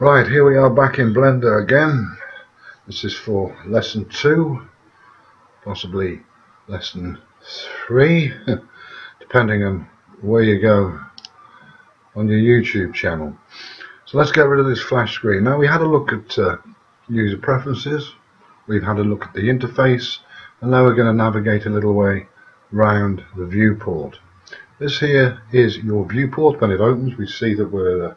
Right, here we are back in Blender again. This is for lesson 2, possibly lesson 3, depending on where you go on your YouTube channel. So let's get rid of this flash screen. Now we had a look at user preferences, we've had a look at the interface, and now we're going to navigate a little way round the viewport. This here is your viewport. When it opens, we see that we're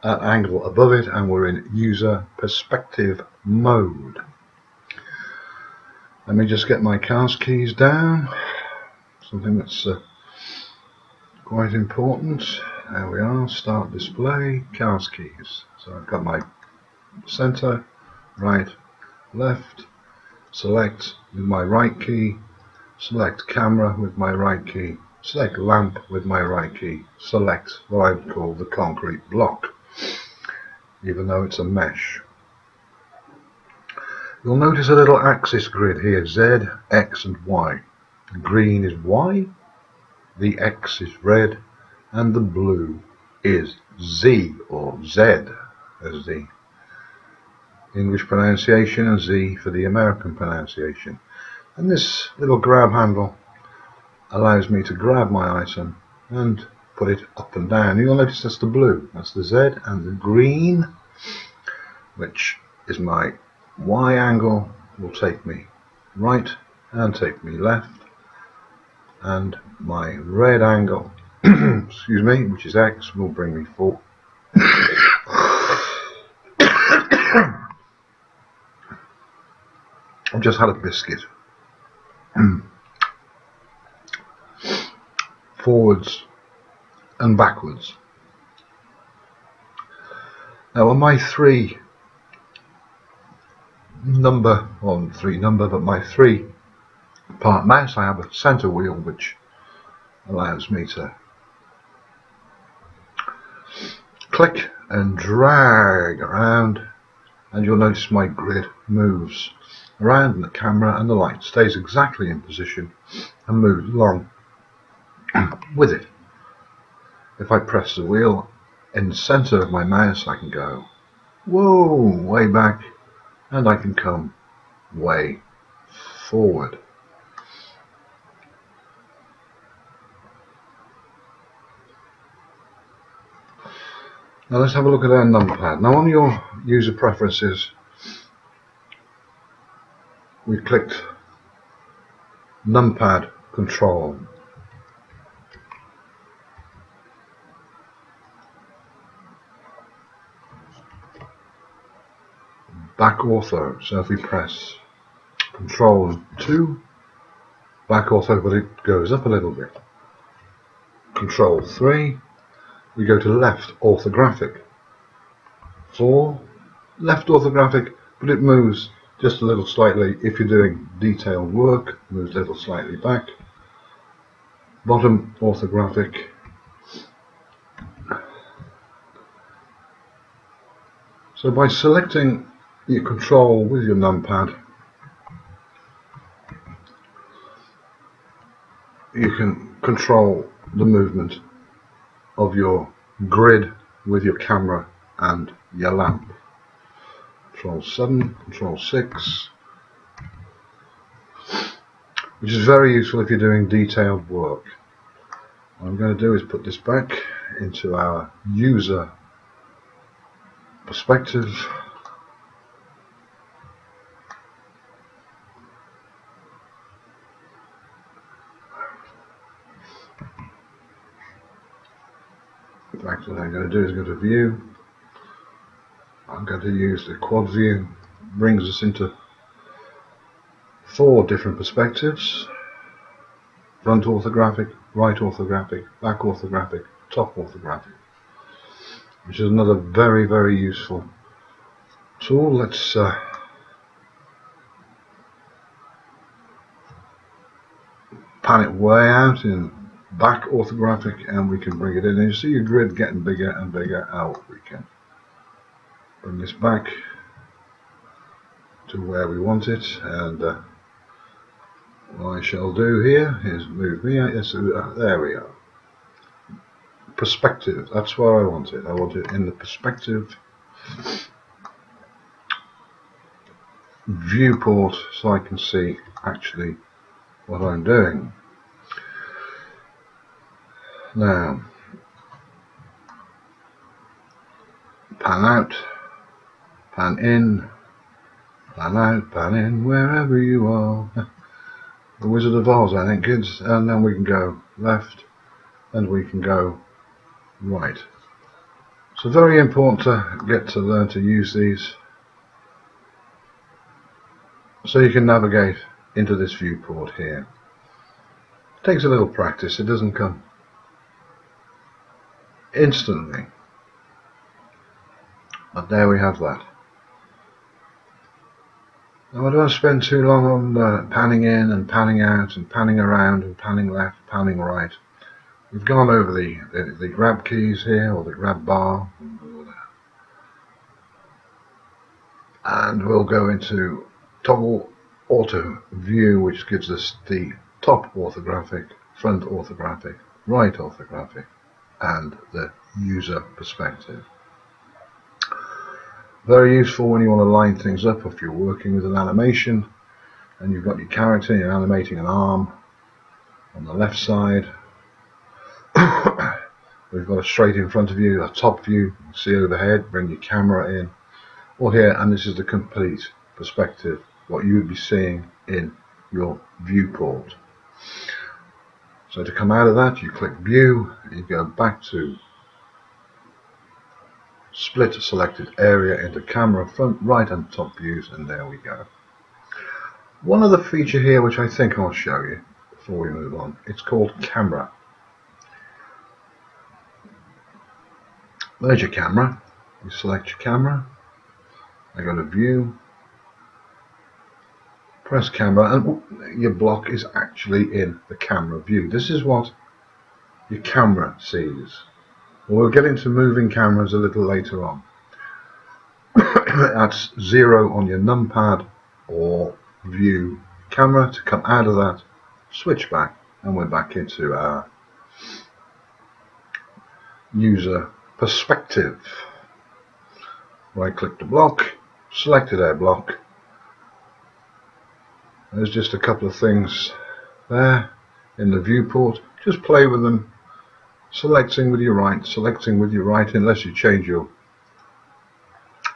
at angle above it and we're in user perspective mode. Let me just get my cast keys down, something that's quite important. There we are, start display, cast keys. So I've got my center, right, left, select with my right key, select camera with my right key, select lamp with my right key, select what I would call the concrete block, even though it's a mesh. You'll notice a little axis grid here, Z, X and Y. The green is Y, the X is red, and the blue is Z, or Z as the English pronunciation and Z for the American pronunciation. And this little grab handle allows me to grab my item and put it up and down. You'll notice that's the blue, that's the Z, and the green, which is my Y angle, will take me right and take me left, and my red angle excuse me, which is X, will bring me forward. I've just had a biscuit. Forwards and backwards. Now on my my three part mouse, I have a center wheel which allows me to click and drag around, and you'll notice my grid moves around, and the camera and the light stays exactly in position and moves along with it. If I press the wheel in the center of my mouse, I can go whoa, way back, and I can come way forward. Now let's have a look at our numpad. Now on your user preferences, we clicked numpad control. Back ortho, so if we press control 2, back ortho, but it goes up a little bit. Control 3, we go to left orthographic. 4, left orthographic, but it moves just a little slightly. If you're doing detailed work, moves a little slightly back. Bottom orthographic. So by selecting your control with your numpad, you can control the movement of your grid with your camera and your lamp. Control 7, Control 6, which is very useful if you're doing detailed work. What I'm going to do is put this back into our user perspective. In fact, what I'm going to do is go to view. I'm going to use the quad view. Brings us into 4 different perspectives: front orthographic, right orthographic, back orthographic, top orthographic, which is another very, very useful tool. Let's pan it way out in back orthographic, and we can bring it in, and you see your grid getting bigger and bigger. Out we can bring this back to where we want it, and what I shall do here is move me out. Yes, there we are. Perspective, that's where I want it. I want it in the perspective viewport so I can see actually what I'm doing. Now, pan out, pan in, pan out, pan in, wherever you are. The Wizard of Oz, I think, kids. And then we can go left and we can go right. So very important to get to learn to use these so you can navigate into this viewport here. It takes a little practice, it doesn't come instantly. But there we have that. Now I don't spend too long on panning in and panning out and panning around and panning left, panning right. We've gone over the grab keys here, or the grab bar, and we'll go into toggle auto view, which gives us the top orthographic, front orthographic, right orthographic, and the user perspective. Very useful when you want to line things up, if you're working with an animation and you've got your character, you're animating an arm on the left side. We've got a straight in front of you, a top view, you can see overhead, bring your camera in, or here, and this is the complete perspective, what you would be seeing in your viewport. So to come out of that, you click view, you go back to split selected area into camera, front, right and top views, and there we go. One other feature here which I think I'll show you before we move on, it's called camera. There's your camera, you select your camera, I go to view, press camera, and your block is actually in the camera view. This is what your camera sees. We'll get into moving cameras a little later on. That's 0 on your numpad or view camera. To come out of that, switch back, and we're back into our user perspective. Right click the block, selected our block. There's just a couple of things there in the viewport. Just play with them. Selecting with your right, unless you change your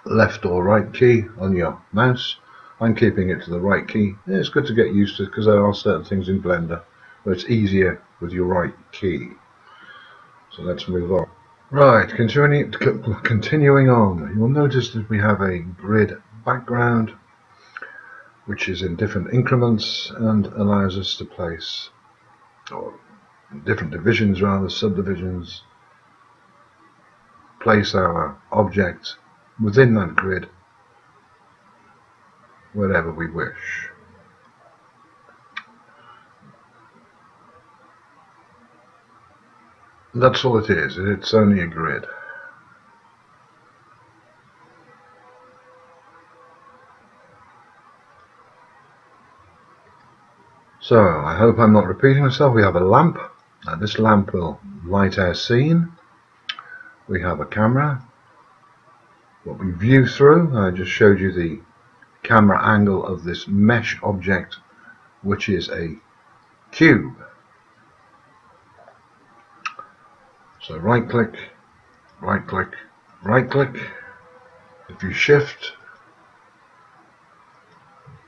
left or right key on your mouse. I'm keeping it to the right key. It's good to get used to, because there are certain things in Blender where it's easier with your right key. So let's move on. Right, continuing on, you'll notice that we have a grid background which is in different increments and allows us to place, or different divisions rather, subdivisions, place our object within that grid wherever we wish. That's all it is, it's only a grid. So, I hope I'm not repeating myself. We have a lamp. This lamp will light our scene. We have a camera. What we view through, I just showed you the camera angle of this mesh object, which is a cube. So right click, right click, right click. If you shift,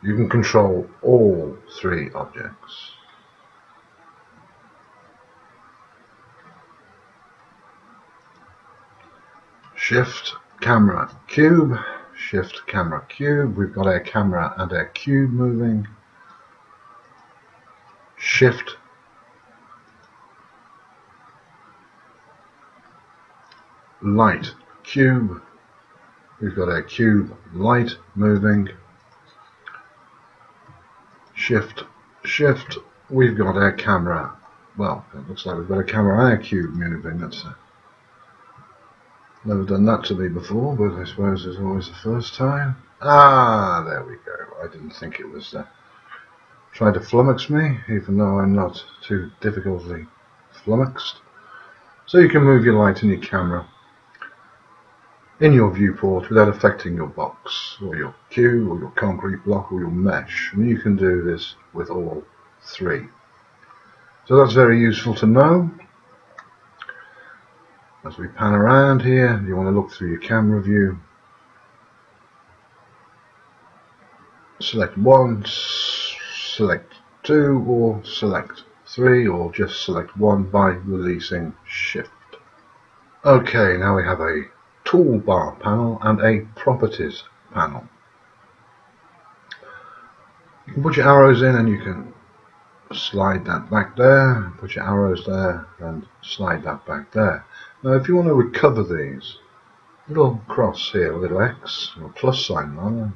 you can control all three objects. Shift, camera, cube, shift, camera, cube. We've got our camera and our cube moving. Shift, light, cube. We've got our cube, light moving. Shift, shift. We've got our camera. Well, it looks like we've got a camera and a cube moving. That's never done that to me before, but I suppose it's always the first time. Ah, there we go. I didn't think it was trying to flummox me, even though I'm not too difficultly flummoxed. So you can move your light and your camera in your viewport without affecting your box or your cube or your concrete block or your mesh, and you can do this with all three. So that's very useful to know. As we pan around here, you want to look through your camera view. Select 1, select 2, or select 3, or just select 1 by releasing Shift. Okay, now we have a toolbar panel and a properties panel. You can put your arrows in and you can slide that back there, put your arrows there and slide that back there. Now if you want to recover these, little cross here, a little X, or plus sign rather,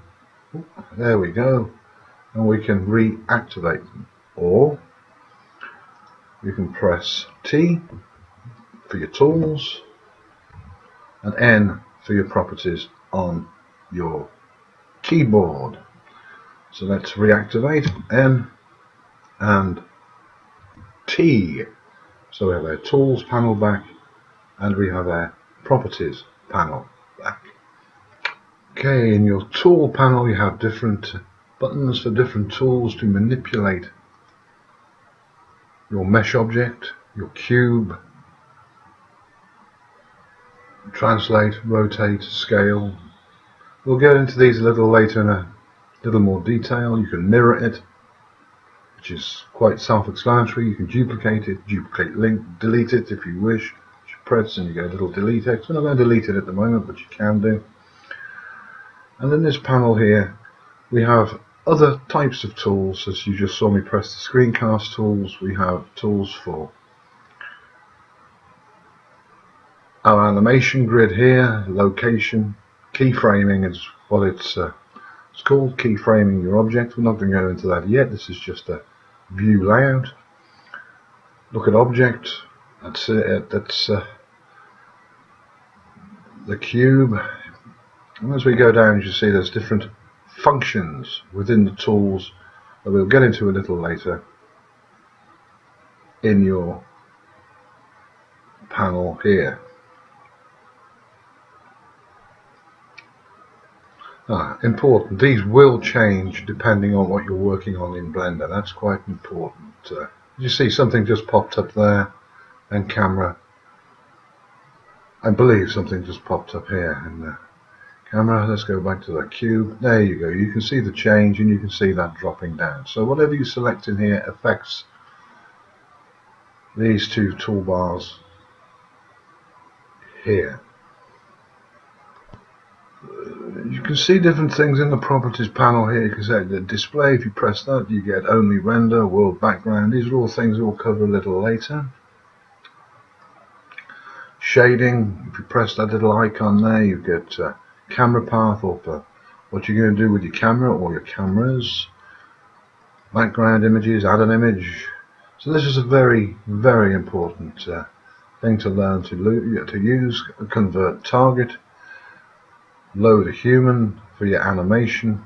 there we go, and we can reactivate them. Or you can press T for your tools and N for your properties on your keyboard. So let's reactivate N and T. So we have our tools panel back and we have our properties panel back. Okay, in your tool panel you have different buttons for different tools to manipulate your mesh object, your cube, translate, rotate, scale. We'll get into these a little later in a little more detail. You can mirror it, which is quite self-explanatory. You can duplicate it, duplicate link, delete it if you wish. You press and you get a little delete X. We're not going to delete it at the moment, but you can do. And in this panel here we have other types of tools. As you just saw me press the screencast tools, we have tools for our animation grid here, location, keyframing is what it's called, keyframing your object. We're not going to go into that yet, this is just a view layout. Look at object, that's the cube. And as we go down, you see there's different functions within the tools that we'll get into a little later in your panel here. Important, these will change depending on what you're working on in Blender. That's quite important. You see something just popped up there, and camera. I believe something just popped up here in the camera. Let's go back to the cube. There you go. You can see the change and you can see that dropping down. So whatever you select in here affects these two toolbars here. You can see different things in the properties panel here. You can say the display, if you press that you get only render, world background. These are all things we'll cover a little later. Shading, if you press that little icon there you get camera path, or for what you're going to do with your camera or your cameras. Background images, add an image. So this is a very, very important thing to learn to use. Convert target. Load a human for your animation.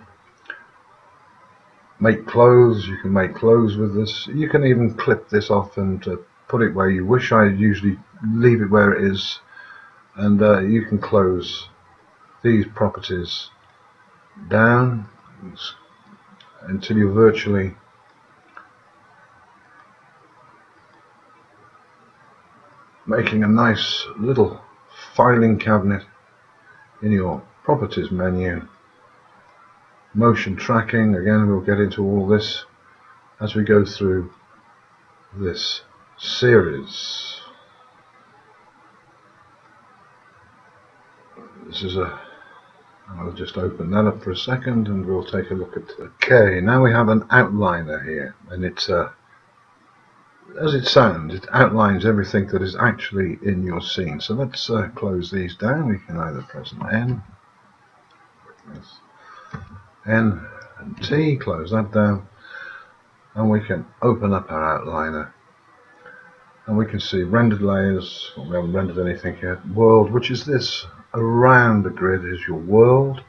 Make clothes, you can make clothes with this. You can even clip this off and put it where you wish. I usually leave it where it is, and you can close these properties down until you're virtually making a nice little filing cabinet in your properties menu. Motion tracking, again we'll get into all this as we go through this series. This is I'll just open that up for a second and we'll take a look at it. Okay, now we have an outliner here, and it's as it sounds, it outlines everything that is actually in your scene. So let's close these down. We can either press an N and T, close that down, and we can open up our outliner and we can see rendered layers. Well, we haven't rendered anything yet. World, which is this around the grid, is your world.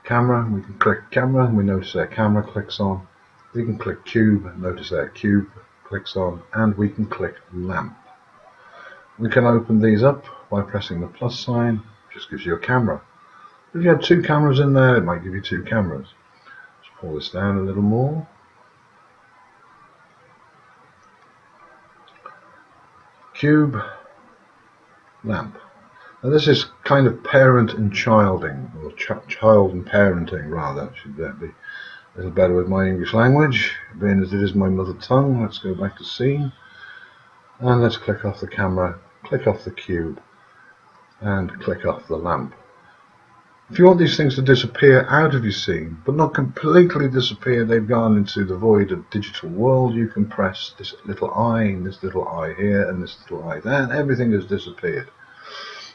Camera, we can click camera and we notice our camera clicks on. We can click cube and notice our cube clicks on, and we can click lamp. We can open these up by pressing the plus sign, just gives you a camera. If you had two cameras in there, it might give you two cameras. Let's pull this down a little more. Cube, lamp. Now this is kind of parent and childing, or child and parenting rather. Should that be a little better with my English language, being as it is my mother tongue. Let's go back to scene, and let's click off the camera, click off the cube, and click off the lamp. If you want these things to disappear out of your scene, but not completely disappear, they've gone into the void of digital world, you can press this little eye, and this little eye here, and this little eye there, and everything has disappeared.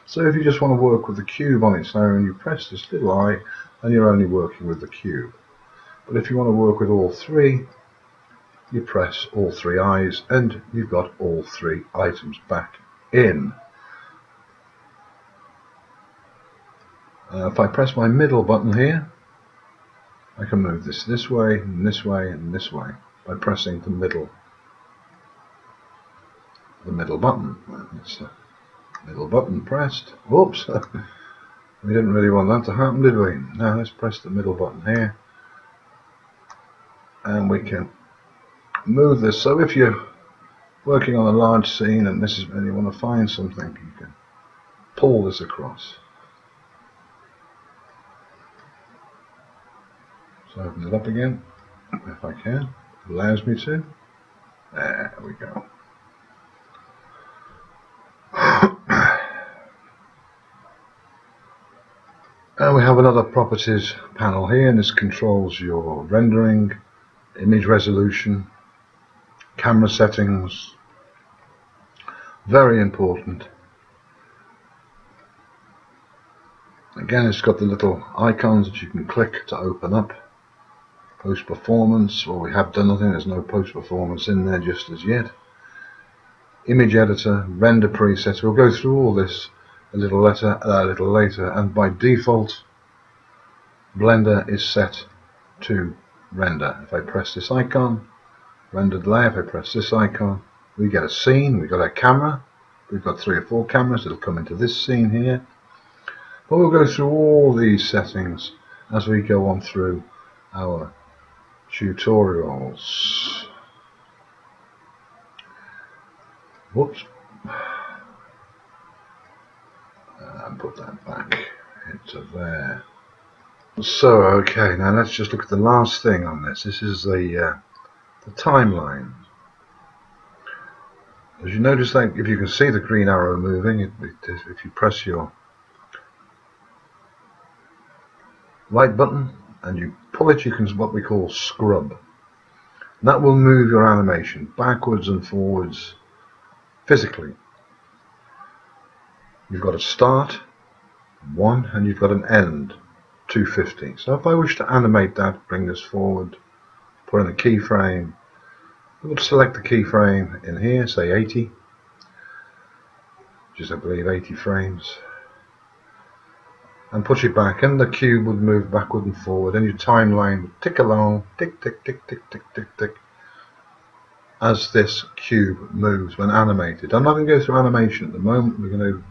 So if you just want to work with the cube on its own, you press this little eye, and you're only working with the cube. But if you want to work with all three, you press all three eyes, and you've got all three items back in. If I press my middle button here, I can move this way, and this way, and this way by pressing the middle button. It's the middle button pressed. Whoops! We didn't really want that to happen, did we? Now let's press the middle button here, and we can move this. So if you're working on a large scene and this is when you want to find something, you can pull this across. So open it up again, if I can. It allows me to. There we go. And we have another properties panel here, and this controls your rendering, image resolution, camera settings. Very important. Again, it's got the little icons that you can click to open up. Post performance, well, we have done nothing, there's no post performance in there just as yet. Image editor, render presets, we'll go through all this a little later, and by default Blender is set to render. If I press this icon, rendered layer, if I press this icon, we get a scene, we've got a camera, we've got 3 or 4 cameras that'll come into this scene here. But we'll go through all these settings as we go on through our tutorials. Whoops. And put that back into there. So, okay, now let's just look at the last thing on this. This is the timeline. As you notice, that if you can see the green arrow moving, if you press your right button and you pull it, you can what we call scrub. And that will move your animation backwards and forwards physically. You've got a start, 1, and you've got an end, 250. So if I wish to animate that, bring this forward, put in a keyframe, I would select the keyframe in here, say 80, which is I believe 80 frames, and push it back, and the cube would move backward and forward, and your timeline would tick along, tick, tick, tick, tick, tick, tick, tick, as this cube moves when animated. I'm not going to go through animation at the moment. We're going to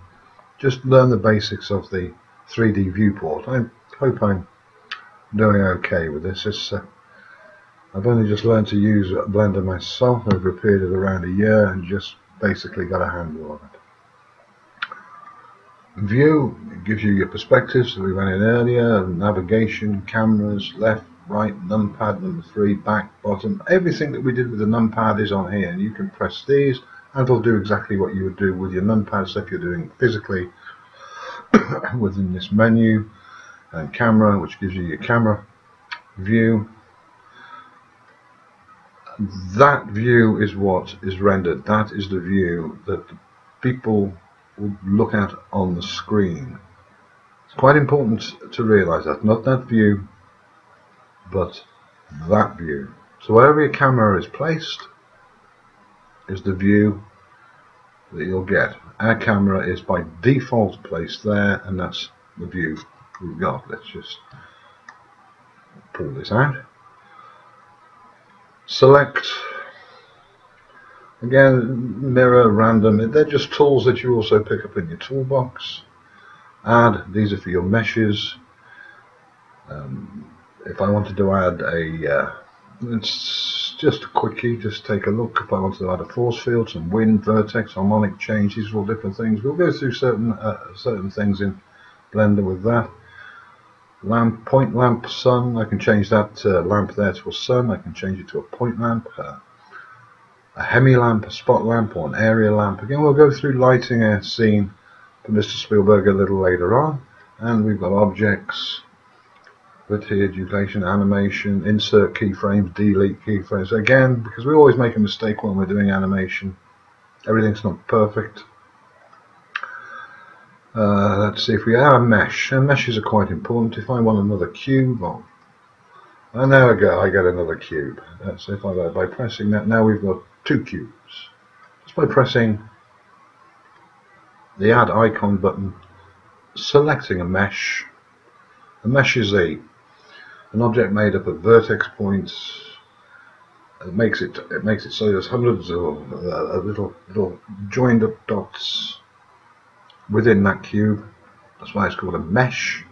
just learn the basics of the 3D viewport. I hope I'm doing okay with this. I've only just learned to use Blender myself over a period of around a year and just basically got a handle on it. View, it gives you your perspectives that we went in earlier, navigation, cameras, left, right, numpad, number 3, back, bottom. Everything that we did with the numpad is on here, and you can press these and it'll do exactly what you would do with your numpad stuff you're doing physically within this menu. And camera, which gives you your camera view. That view is what is rendered. That is the view that the people will look at on the screen. It's quite important to realize that, not that view, but that view. So wherever your camera is placed is the view that you'll get. Our camera is by default placed there, and that's the view we've got. Let's just pull this out. Select. Again, mirror, random, they're just tools that you also pick up in your toolbox. Add, these are for your meshes. If I wanted to add it's just a quickie, just take a look. If I wanted to add a force field, some wind, vertex, harmonic change, these are all different things. We'll go through certain things in Blender with that. Lamp, point lamp, sun, I can change that lamp there to a sun. I can change it to a point lamp, a hemi lamp, a spot lamp, or an area lamp. Again, we'll go through lighting a scene for Mr Spielberg a little later on. And we've got objects, but here duplication, animation, insert keyframes, delete keyframes. Again, because we always make a mistake when we're doing animation, everything's not perfect. Let's see if we have a mesh. And meshes are quite important. If I want another cube, and there we go, I get another cube. So if I by pressing that, now we've got 2 cubes. Just by pressing the add icon button, selecting a mesh. A mesh is an object made up of vertex points. It makes it so there's hundreds of little joined up dots within that cube. That's why it's called a mesh.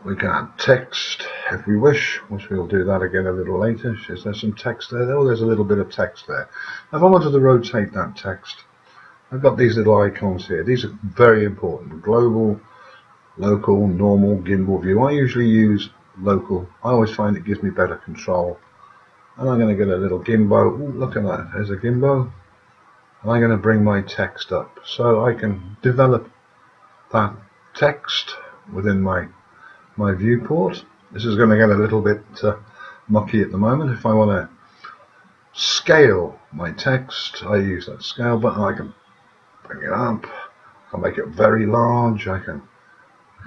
We can add text if we wish, which we'll do that again a little later. Is there some text there? Oh, there's a little bit of text there. Now, if I wanted to rotate that text, I've got these little icons here. These are very important. Global, local, normal, gimbal view. I usually use local. I always find it gives me better control. And I'm going to get a little gimbo. Ooh, look at that. There's a gimbo. And I'm going to bring my text up so I can develop that text within my viewport. This is going to get a little bit mucky at the moment. If I want to scale my text, I use that scale button. I can bring it up. I can make it very large. I can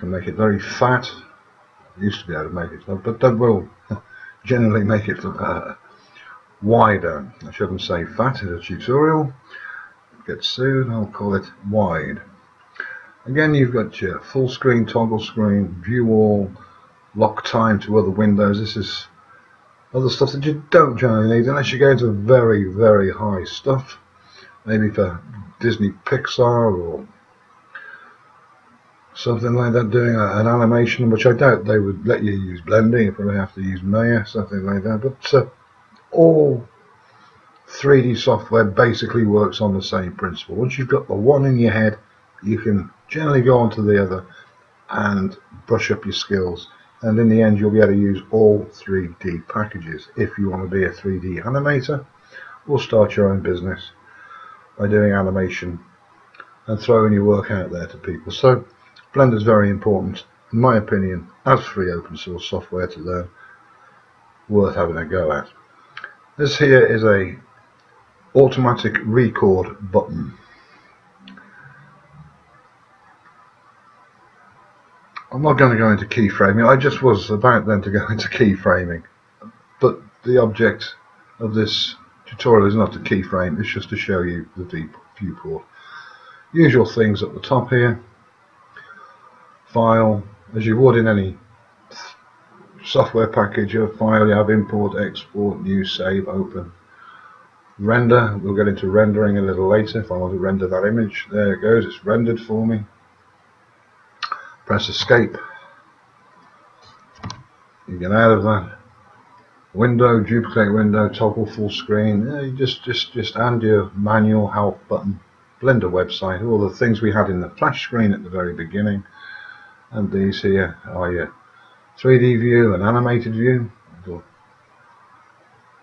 make it very fat. I used to be able to make it, but that will generally make it wider. I shouldn't say fat in a tutorial. Get sued. I'll call it wide. Again, you've got your full screen, toggle screen, view all, lock time to other windows. This is other stuff that you don't generally need unless you go into very, very high stuff. Maybe for Disney Pixar or something like that, doing an animation, which I doubt they would let you use blending. You probably have to use Maya, something like that. But all 3D software basically works on the same principle. Once you've got the one in your head, you can generally go on to the other and brush up your skills, and in the end you'll be able to use all 3D packages if you want to be a 3D animator or start your own business by doing animation and throwing your work out there to people. So Blender is very important, in my opinion, as free open source software to learn, worth having a go at. This here is a automatic record button. I'm not going to go into keyframing. I just was about then to go into keyframing, but the object of this tutorial is not to keyframe, it's just to show you the viewport. Usual things at the top here. File, as you would in any software package. A file, you have import, export, new, save, open. Render, we'll get into rendering a little later if I want to render that image. There it goes, it's rendered for me. Press escape. You get out of that. Window, duplicate window, toggle full screen. Yeah, you just add your manual help button. Blender website, all the things we had in the flash screen at the very beginning. And these here are your 3D view and animated view. It'll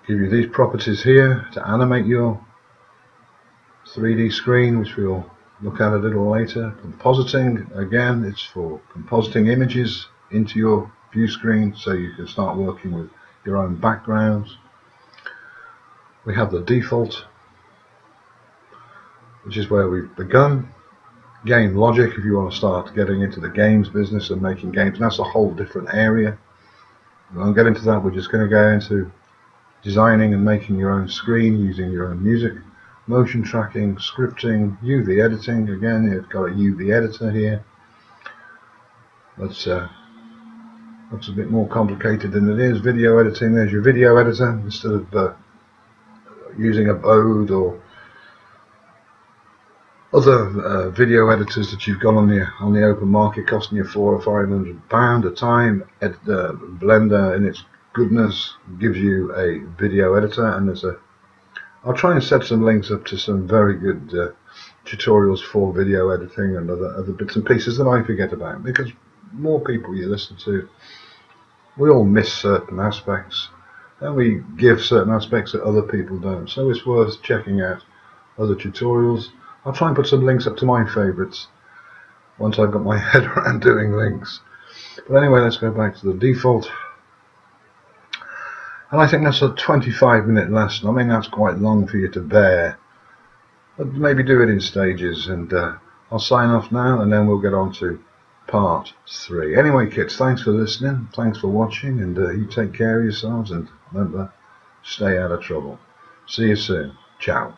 give you these properties here to animate your 3D screen, which we'll look at a little later. Compositing, again, it's for compositing images into your view screen so you can start working with your own backgrounds. We have the default, which is where we've begun. Game logic, if you want to start getting into the games business and making games, and that's a whole different area. We won't get into that. We're just going to go into designing and making your own screen using your own music. Motion tracking, scripting, UV editing. Again, you've got a UV editor here. That's looks a bit more complicated than it is. Video editing, there's your video editor. Instead of using a Bode or other video editors that you've got on the open market costing you £400 or £500 a time. Blender in its goodness gives you a video editor, and I'll try and set some links up to some very good tutorials for video editing and other bits and pieces that I forget about, because more people you listen to, we all miss certain aspects and we give certain aspects that other people don't, so it's worth checking out other tutorials. I'll try and put some links up to my favourites once I've got my head around doing links. But anyway, let's go back to the default. And I think that's a 25-minute lesson. I mean, that's quite long for you to bear. But maybe do it in stages, and I'll sign off now, and then we'll get on to part 3. Anyway, kids, thanks for listening, thanks for watching, and you take care of yourselves, and remember, stay out of trouble. See you soon. Ciao.